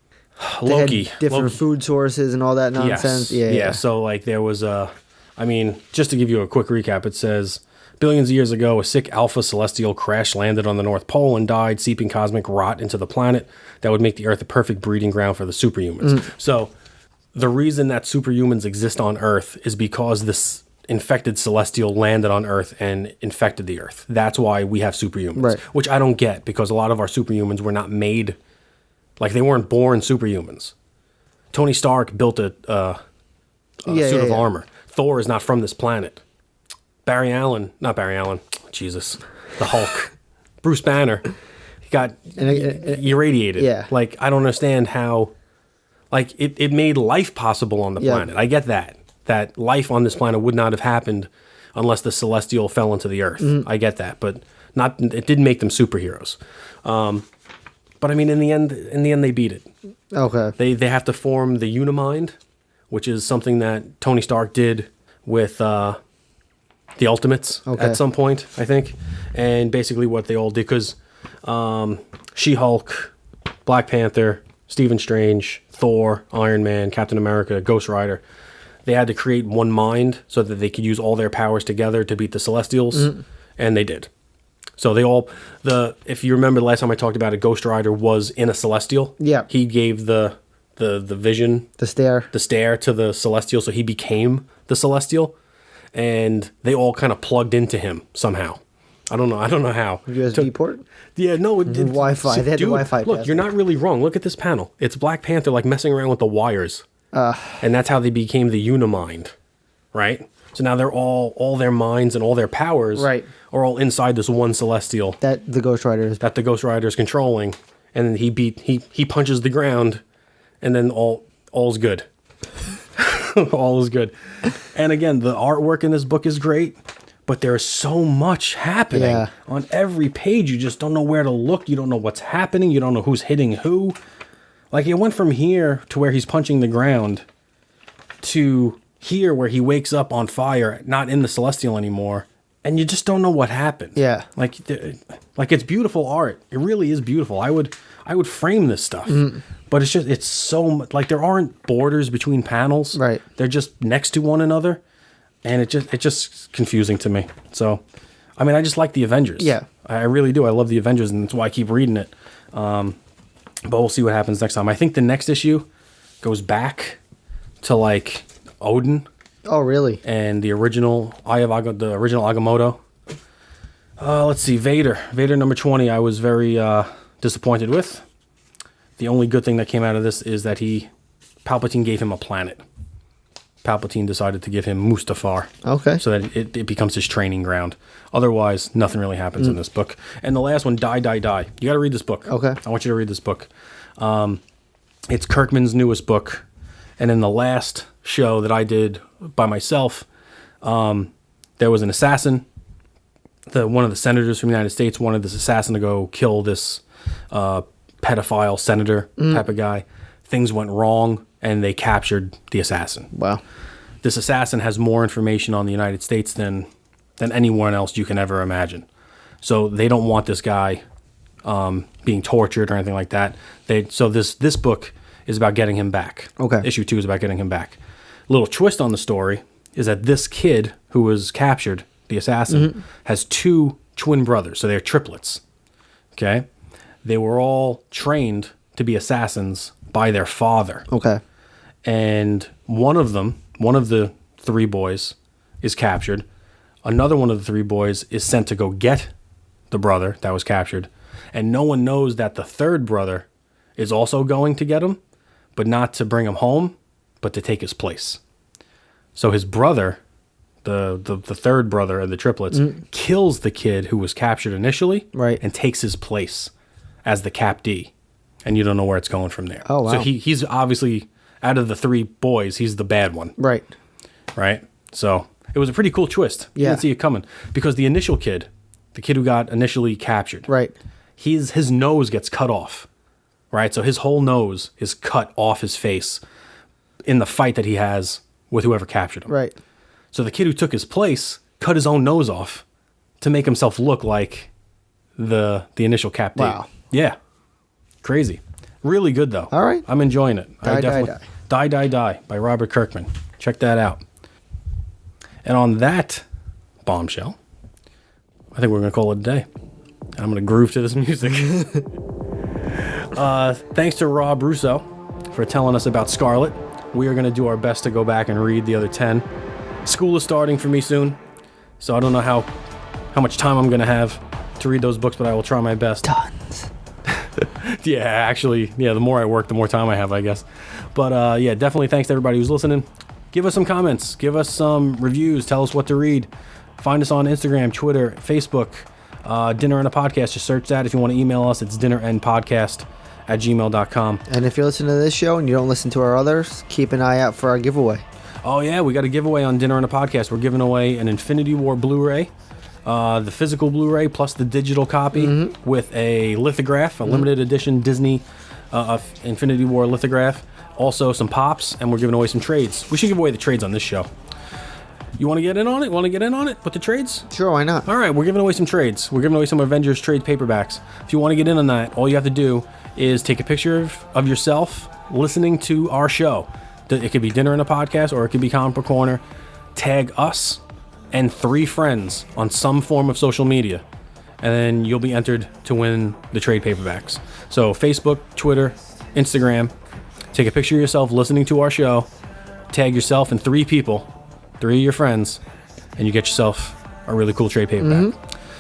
Loki. They had different Loki. food sources and all that nonsense. Yes. Yeah. So like there was just to give you a quick recap, it says billions of years ago, a sick alpha celestial crash landed on the North Pole and died, seeping cosmic rot into the planet that would make the Earth a perfect breeding ground for the superhumans. So the reason that superhumans exist on Earth is because this infected celestial landed on Earth and infected the Earth. That's why we have superhumans, Right. which I don't get because a lot of our superhumans were not made, like they weren't born superhumans. Tony Stark built a suit of armor. Thor is not from this planet. Jesus, the Hulk, Bruce Banner, he got irradiated. Yeah. Like, I don't understand how, like, it made life possible on the planet. I get that life on this planet would not have happened unless the Celestial fell into the Earth. I get that, but it didn't make them superheroes. But I mean, in the end, they beat it. Okay. They have to form the Unimind, which is something that Tony Stark did with the Ultimates at some point, I think. And basically what they all did, because She-Hulk, Black Panther, Stephen Strange, Thor, Iron Man, Captain America, Ghost Rider, they had to create one mind so that they could use all their powers together to beat the Celestials, and they did. So they all, if you remember the last time I talked about it, Ghost Rider was in a Celestial. Yeah. He gave the vision, The stare. to the Celestial, so he became the Celestial, and they all kind of plugged into him somehow. I don't know how. USB port? Yeah, no. Wi-Fi. They had the Wi-Fi Look, password. you're not really wrong. Look at this panel. It's Black Panther like messing around with the wires. And that's how they became the Unimind, right? So now they're all their minds and all their powers Right. are all inside this one Celestial That the Ghost Rider is. that the Ghost Rider is controlling, and then he punches the ground, and then all's good. All is good. And again, the artwork in this book is great, but there's so much happening on every page. You just don't know where to look. You don't know what's happening. You don't know who's hitting who. Like, it went from here to where he's punching the ground to here where he wakes up on fire, not in the Celestial anymore, and you just don't know what happened. Yeah. Like it's beautiful art. It really is beautiful. I would frame this stuff. But it's so much, like, there aren't borders between panels. Right. They're just next to one another, and it's just confusing to me. So, I mean, I just like the Avengers. Yeah. I really do. I love the Avengers, and that's why I keep reading it. But we'll see what happens next time. I think the next issue goes back to like Odin Oh, really? and the original the original Agamotto. Let's see, Vader number 20. I was very disappointed with. The only good thing that came out of this is that Palpatine gave him a planet. Palpatine decided to give him Mustafar. Okay. So that it becomes his training ground. Otherwise, nothing really happens in this book. And the last one, Die. You got to read this book. Okay. I want you to read this book. It's Kirkman's newest book. And in the last show that I did by myself, there was an assassin. One of the senators from the United States wanted this assassin to go kill this pedophile senator type of guy. Things went wrong, and they captured the assassin. Wow. This assassin has more information on the United States than anyone else you can ever imagine. So they don't want this guy being tortured or anything like that. So this book is about getting him back. Okay. Issue 2 is about getting him back. Little twist on the story is that this kid who was captured, the assassin, has 2 twin brothers. So they're triplets. Okay? They were all trained to be assassins by their father. Okay. And one of the 3 boys is captured. Another one of the 3 boys is sent to go get the brother that was captured. And no one knows that the 3rd brother is also going to get him, but not to bring him home, but to take his place. So his brother, the 3rd brother of the triplets, kills the kid who was captured initially, Right. and takes his place as the Cap D. And you don't know where it's going from there. Oh, wow. So he's obviously out of the 3 boys, he's the bad one. Right. Right? So it was a pretty cool twist. You Yeah. didn't see it coming. Because the initial kid, the kid who got initially captured, Right. his nose gets cut off. Right? So his whole nose is cut off his face in the fight that he has with whoever captured him. Right. So the kid who took his place cut his own nose off to make himself look like the initial captain. Wow. Yeah. Crazy. Really good, though. All right. I'm enjoying it. Die, Die, Die, Die by Robert Kirkman. Check that out. And on that bombshell, I think we're going to call it a day. And I'm going to groove to this music. Thanks to Rob Russo for telling us about Scarlet. We are going to do our best to go back and read the other 10. School is starting for me soon, so I don't know how much time I'm going to have to read those books, but I will try my best. Tons. Yeah, actually, the more I work, the more time I have, I guess. But yeah, definitely thanks to everybody who's listening. Give us some comments. Give us some reviews. Tell us what to read. Find us on Instagram, Twitter, Facebook, Dinner and a Podcast. Just search that. If you want to email us, it's dinnerandpodcast@gmail.com. And if you're listening to this show and you don't listen to our others, keep an eye out for our giveaway. Oh, yeah, we got a giveaway on Dinner and a Podcast. We're giving away an Infinity War Blu-ray, the physical Blu-ray plus the digital copy with a lithograph, a limited edition Disney Infinity War lithograph. Also some pops, and we're giving away some trades. We should give away the trades on this show. You want to get in on it? Want to get in on it with the trades? Sure, why not? All right, we're giving away some trades. We're giving away some Avengers trade paperbacks. If you want to get in on that, all you have to do is take a picture of yourself listening to our show. It could be Dinner and a Podcast, or it could be Comic Book Corner. Tag us and 3 friends on some form of social media, and then you'll be entered to win the trade paperbacks. So Facebook, Twitter, Instagram. Take a picture of yourself listening to our show. Tag yourself and 3 people, 3 of your friends, and you get yourself a really cool trade paperback.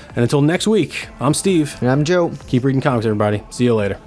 And until next week, I'm Steve. And I'm Joe. Keep reading comics, everybody. See you later.